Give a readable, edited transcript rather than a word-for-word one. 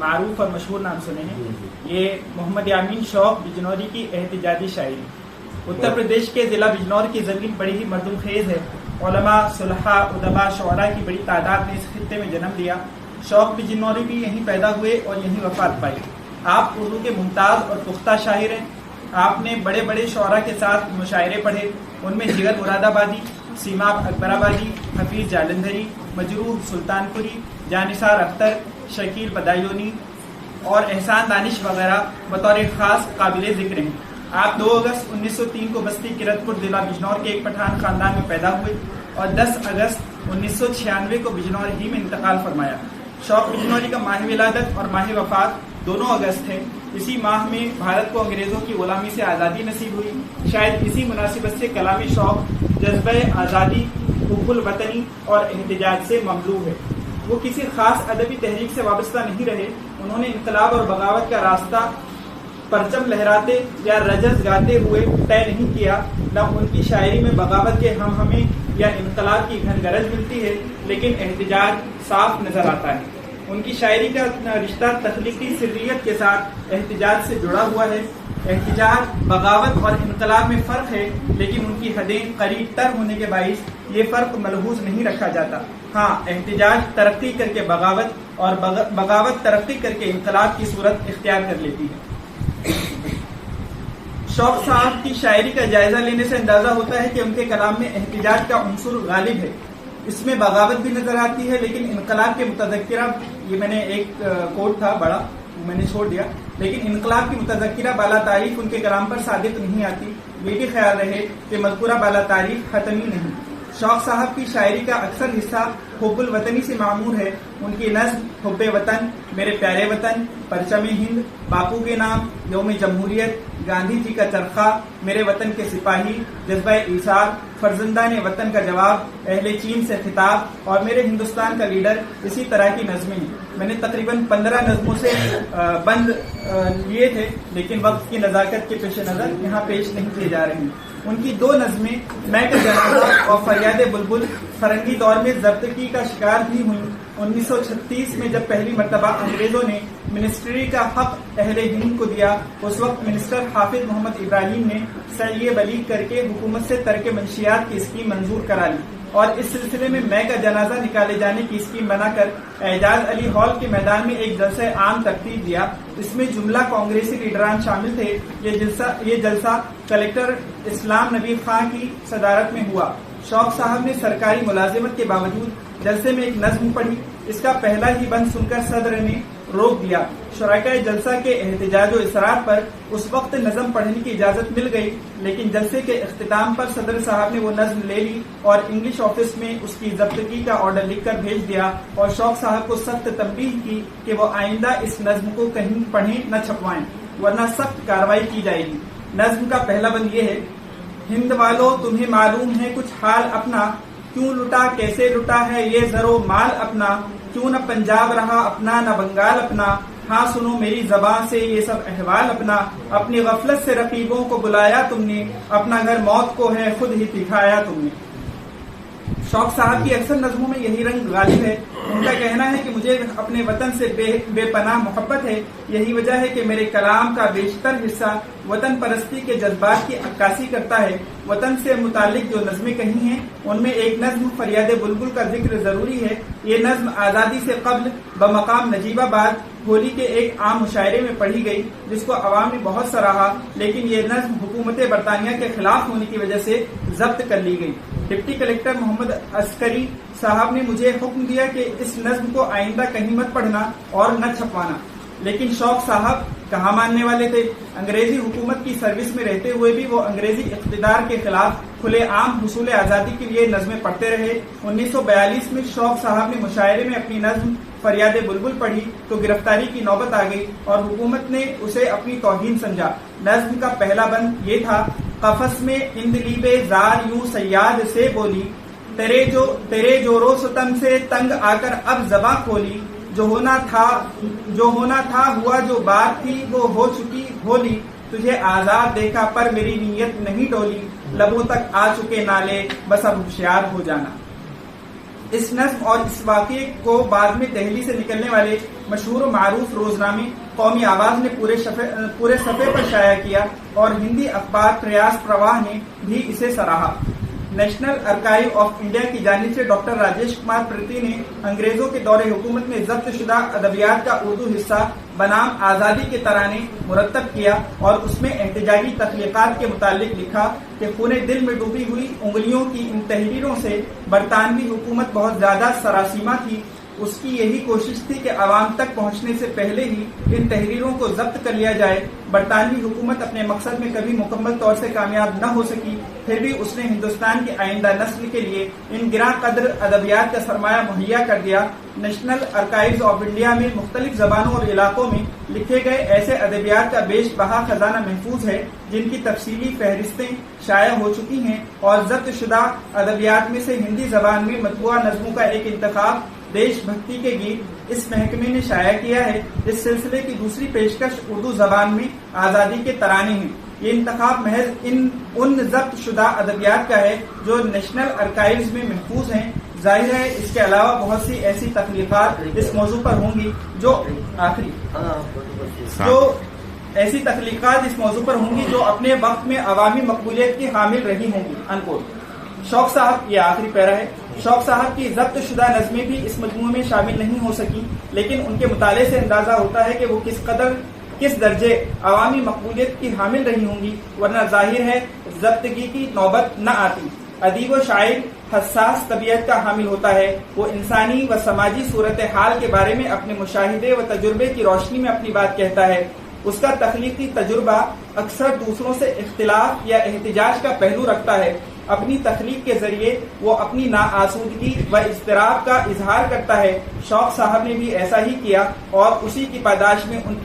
معروف اور مشہور نام سنے ہیں، یہ محمد یامین شوق بجنوری کی احتجاجی شاعری۔ اتر پردیش کے ضلع بجنور کی زمین بڑی ہی مردم خیز ہے۔ علماء، صلحاء، ادباء، شعراء کی بڑی تعداد نے اس خطے میں جنم لیا۔ شوق بجنوری بھی یہیں پیدا ہوئے اور یہیں وفات پائی۔ آپ اردو کے ممتاز اور پختہ شاعر ہیں۔ آپ نے بڑے بڑے شعراء کے ساتھ مشاعرے پڑھے، ان میں جگر مراد آبادی، سیماب اکبر آبادی، حفیظ جالندھری، مجروح سلطان پوری، جانثار اختر، شکیل بدایونی اور احسان دانش وغیرہ بطور خاص قابل ذکر ہیں۔ آپ 2 اگست 1903 کو بستی کرت پور ضلع بجنور کے ایک پٹھان خاندان میں پیدا ہوئے اور 10 اگست 1996 کو بجنور ہی میں انتقال فرمایا۔ شوق بجنوری کا ماہ ولادت اور ماہ وفات دونوں اگست ہے۔ اسی ماہ میں بھارت کو انگریزوں کی غلامی سے آزادی نصیب ہوئی۔ شاید اسی مناسبت سے کلامی شوق جذبہ آزادی، حب الوطنی اور احتجاج سے مملو ہے۔ وہ کسی خاص ادبی تحریک سے وابستہ نہیں رہے۔ انہوں نے انقلاب اور بغاوت کا راستہ پرچم لہراتے یا رجز گاتے ہوئے طے نہیں کیا۔ نہ ان کی شاعری میں بغاوت کے ہم ہمیں یا انقلاب کی گھن گرج ملتی ہے، لیکن احتجاج صاف نظر آتا ہے۔ ان کی شاعری کا رشتہ تخلیقی سریت کے ساتھ احتجاج سے جڑا ہوا ہے۔ احتجاج، بغاوت اور انقلاب میں فرق ہے، لیکن ان کی حدیں قریب تر ہونے کے باعث یہ فرق ملحوظ نہیں رکھا جاتا۔ ہاں، احتجاج ترقی کر کے بغاوت اور بغاوت ترقی کر کے انقلاب کی صورت اختیار کر لیتی ہے۔ شوق صاحب کی شاعری کا جائزہ لینے سے اندازہ ہوتا ہے کہ ان کے کلام میں احتجاج کا عنصر غالب ہے۔ اس میں بغاوت بھی نظر آتی ہے، لیکن انقلاب کے متذکرہ، یہ میں نے ایک کوٹ تھا بڑا، میں نے چھوڑ دیا، لیکن انقلاب کی متذکرہ بالا تعریف ان کے کلام پر صادق نہیں آتی۔ یہ بھی خیال رہے کہ مذکورہ بالا تعریف حتمی نہیں۔ شوق صاحب کی شاعری کا اکثر حصہ حب الوطنی سے معمور ہے۔ ان کی نظم حب وطن، میرے پیارے وطن، پرچم ہند، باپو کے نام، یوم جمہوریت، گاندھی جی کا چرخہ، میرے وطن کے سپاہی، جذبہ ایثار، فرزندان وطن کا جواب، اہل چین سے خطاب اور میرے ہندوستان کا لیڈر، اسی طرح کی نظمیں ہیں۔ میں نے تقریباً 15 نظموں سے بند لیے تھے، لیکن وقت کی نزاکت کے پیش نظر یہاں پیش نہیں کیے جا رہے ہیں۔ ان کی 2 نظمیں میں کا جنازہ اور فریاد بلبل فرنگی دور میں ضبطگی کا شکار بھی ہوئیں۔ 1936 میں جب پہلی مرتبہ انگریزوں نے منسٹری کا حق اہل ہند کو دیا، اس وقت منسٹر حافظ محمد ابراہیم نے سعی بلیغ کر کے حکومت سے ترک منشیات کی اسکیم منظور کرا لی اور اس سلسلے میں کا جنازہ نکالے جانے کی اسکیم بنا کر اعجاز علی ہال کے میدان میں ایک جلسہ عام ترتیب دیا۔ اس میں جملہ کانگریسی لیڈران شامل تھے۔ یہ جلسہ کلکٹر اسلام نبی خان کی صدارت میں ہوا۔ شوق صاحب نے سرکاری ملازمت کے باوجود جلسے میں ایک نظم پڑھی۔ اس کا پہلا ہی بند سن کر صدر نے روک دیا۔ شرکائے جلسہ کے احتجاج و اصرار پر اس وقت نظم پڑھنے کی اجازت مل گئی، لیکن جلسے کے اختتام پر صدر صاحب نے وہ نظم لے لی اور انگلش آفس میں اس کی ضبطگی کا آرڈر لکھ کر بھیج دیا اور شوق صاحب کو سخت تنبیہ کی کہ وہ آئندہ اس نظم کو کہیں پڑھیں نہ چھپوائیں، ورنہ سخت کارروائی کی جائے گی۔ نظم کا پہلا بند یہ ہے: ہند والو تمہیں معلوم ہے کچھ حال اپنا، کیوں لٹا کیسے لٹا ہے یہ زر و مال اپنا، کیوں نہ پنجاب رہا اپنا نہ بنگال اپنا، ہاں سنو میری زبان سے یہ سب احوال اپنا، اپنی غفلت سے رقیبوں کو بلایا تم نے، اپنا گھر موت کو ہے خود ہی دکھایا تم نے۔ شوق صاحب کی اکثر نظموں میں یہی رنگ غالب ہے۔ ان کا کہنا ہے کہ مجھے اپنے وطن سے بے پناہ محبت ہے، یہی وجہ ہے کہ میرے کلام کا بیشتر حصہ وطن پرستی کے جذبات کی عکاسی کرتا ہے۔ وطن سے متعلق جو نظمیں کہی ہیں ان میں ایک نظم فریاد بلبل کا ذکر ضروری ہے۔ یہ نظم آزادی سے قبل بمقام نجیب آباد ہولی کے ایک عام مشاعرے میں پڑھی گئی، جس کو عوام نے بہت سراہا، لیکن یہ نظم حکومت برطانیہ کے خلاف ہونے کی وجہ سے ضبط کر لی گئی۔ ڈپٹی کلکٹر محمد عسکری صاحب نے مجھے حکم دیا کہ اس نظم کو آئندہ کہیں مت پڑھنا اور نہ چھپوانا، لیکن شوق صاحب کہاں ماننے والے تھے۔ انگریزی حکومت کی سروس میں رہتے ہوئے بھی وہ انگریزی اقتدار کے خلاف کھلے عام حصول آزادی کے لیے نظمیں پڑھتے رہے۔ 1942 میں شوق صاحب نے مشاعرے میں اپنی نظم فریاد بلبل پڑھی تو گرفتاری کی نوبت آ گئی اور حکومت نے اسے اپنی توہین سمجھا۔ نظم کا پہلا بند یہ تھا: قفس میں اندلیب زار یوں صیاد سے بولی، تیرے جورو ستم سے تنگ آ کر اب زباں کھولی، جو ہونا تھا ہوا، جو بات تھی وہ ہو چکی ہولی، تجھے آزاد دیکھا پر میری نیت نہیں ڈولی، لبوں تک آ چکے نالے بس اب ہوشیار ہو جانا۔ اس نظم اور اس واقعے کو بعد میں دہلی سے نکلنے والے مشہور و معروف روزنامے قومی آواز نے پورے صفحے پر شائع کیا اور ہندی اخبار پریاس پرواہ نے بھی اسے سراہا۔ نیشنل ارکائیو آف انڈیا کی جانب سے ڈاکٹر راجیش کمار پریتی نے انگریزوں کے دور حکومت میں ضبط شدہ ادبیات کا اردو حصہ بنام آزادی کے ترانے مرتب کیا اور اس میں احتجاجی تخلیقات کے متعلق لکھا کہ خون دل میں ڈوبی ہوئی انگلیوں کی ان تحریروں سے برطانوی حکومت بہت زیادہ سراسیمہ تھی۔ اس کی یہی کوشش تھی کہ عوام تک پہنچنے سے پہلے ہی ان تحریروں کو ضبط کر لیا جائے۔ برطانوی حکومت اپنے مقصد میں کبھی مکمل طور سے کامیاب نہ ہو سکی، پھر بھی اس نے ہندوستان کی آئندہ نسل کے لیے ان گراں قدر ادبیات کا سرمایہ مہیا کر دیا۔ نیشنل ارکائیوز آف انڈیا میں مختلف زبانوں اور علاقوں میں لکھے گئے ایسے ادبیات کا بیش بہا خزانہ محفوظ ہے جن کی تفصیلی فہرستیں شائع ہو چکی ہیں، اور ضبط شدہ ادبیات میں سے ہندی زبان میں مطبوعہ نظموں کا ایک انتخاب دیش بھکتی کے گیت اس محکمے نے شائع کیا ہے۔ اس سلسلے کی دوسری پیشکش اردو زبان میں آزادی کے ترانے ہیں۔ یہ انتخاب محض ان ضبط شدہ ادبیات کا ہے جو نیشنل ارکائیوز میں محفوظ ہیں۔ ظاہر ہے اس کے علاوہ بہت سی ایسی تخلیقات اس موضوع پر ہوں گی جو اپنے وقت میں عوامی مقبولیت کی حامل رہی ہوں گی۔ انکوٹ۔ شوق صاحب، یہ آخری پیرا ہے، شوق صاحب کی ضبط شدہ نظمیں بھی اس مجموعے میں شامل نہیں ہو سکی، لیکن ان کے مطالعے سے اندازہ ہوتا ہے کہ وہ کس درجے عوامی مقبولیت کی حامل رہی ہوں گی، ورنہ ظاہر ہے ضبطگی کی نوبت نہ آتی۔ ادیب و شاعر حساس طبیعت کا حامل ہوتا ہے، وہ انسانی و سماجی صورتحال کے بارے میں اپنے مشاہدے و تجربے کی روشنی میں اپنی بات کہتا ہے۔ اس کا تخلیقی تجربہ اکثر دوسروں سے اختلاف یا احتجاج کا پہلو رکھتا ہے۔ اپنی تخلیق کے ذریعے وہ اپنی ناآسودگی و اضطراب کا اظہار کرتا ہے۔ شوق صاحب نے بھی ایسا ہی کیا اور اسی کی پاداش میں ان کی